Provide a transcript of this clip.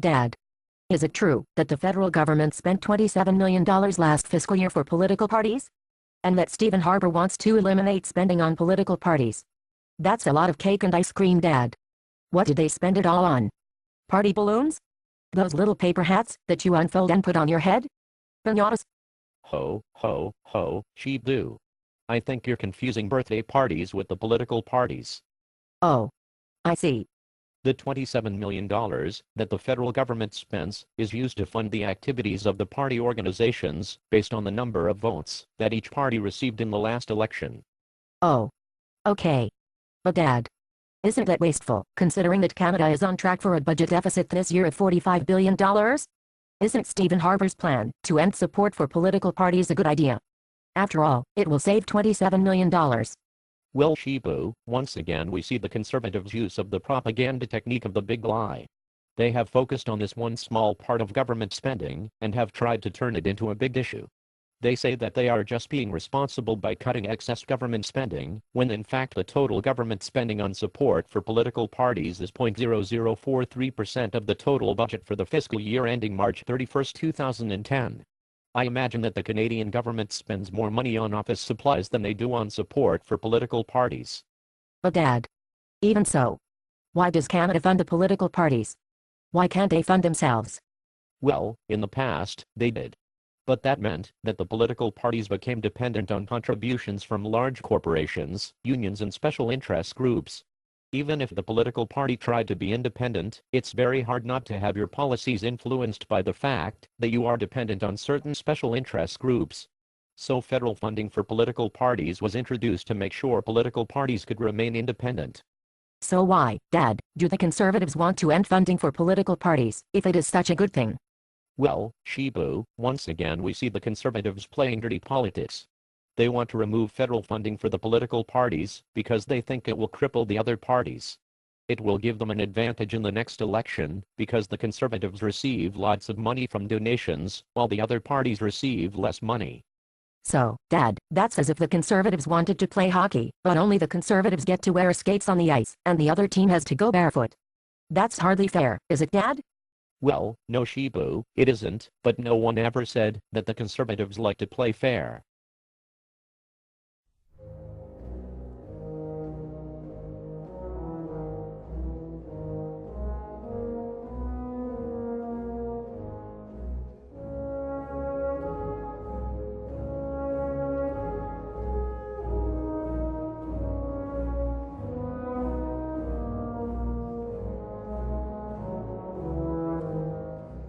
Dad, is it true that the federal government spent $27 million last fiscal year for political parties? And that Stephen Harper wants to eliminate spending on political parties? That's a lot of cake and ice cream, Dad. What did they spend it all on? Party balloons? Those little paper hats that you unfold and put on your head? Piñatas? Ho, ho, ho, Shebu. I think you're confusing birthday parties with the political parties. Oh, I see. The $27 million that the federal government spends is used to fund the activities of the party organizations based on the number of votes that each party received in the last election. Oh, okay. But Dad, isn't that wasteful, considering that Canada is on track for a budget deficit this year of $45 billion? Isn't Stephen Harper's plan to end support for political parties a good idea? After all, it will save $27 million. Well, Shebu, once again we see the conservatives' use of the propaganda technique of the big lie. They have focused on this one small part of government spending and have tried to turn it into a big issue. They say that they are just being responsible by cutting excess government spending, when in fact the total government spending on support for political parties is 0.0043% of the total budget for the fiscal year ending March 31, 2010. I imagine that the Canadian government spends more money on office supplies than they do on support for political parties. But Dad, even so, why does Canada fund the political parties? Why can't they fund themselves? Well, in the past, they did. But that meant that the political parties became dependent on contributions from large corporations, unions and special interest groups. Even if the political party tried to be independent, it's very hard not to have your policies influenced by the fact that you are dependent on certain special interest groups. So federal funding for political parties was introduced to make sure political parties could remain independent. So why, Dad, do the Conservatives want to end funding for political parties, if it is such a good thing? Well, Shebu, once again we see the Conservatives playing dirty politics. They want to remove federal funding for the political parties because they think it will cripple the other parties. It will give them an advantage in the next election because the Conservatives receive lots of money from donations while the other parties receive less money. So, Dad, that's as if the Conservatives wanted to play hockey, but only the Conservatives get to wear skates on the ice, and the other team has to go barefoot. That's hardly fair, is it, Dad? Well, no Shebu, it isn't, but no one ever said that the Conservatives like to play fair.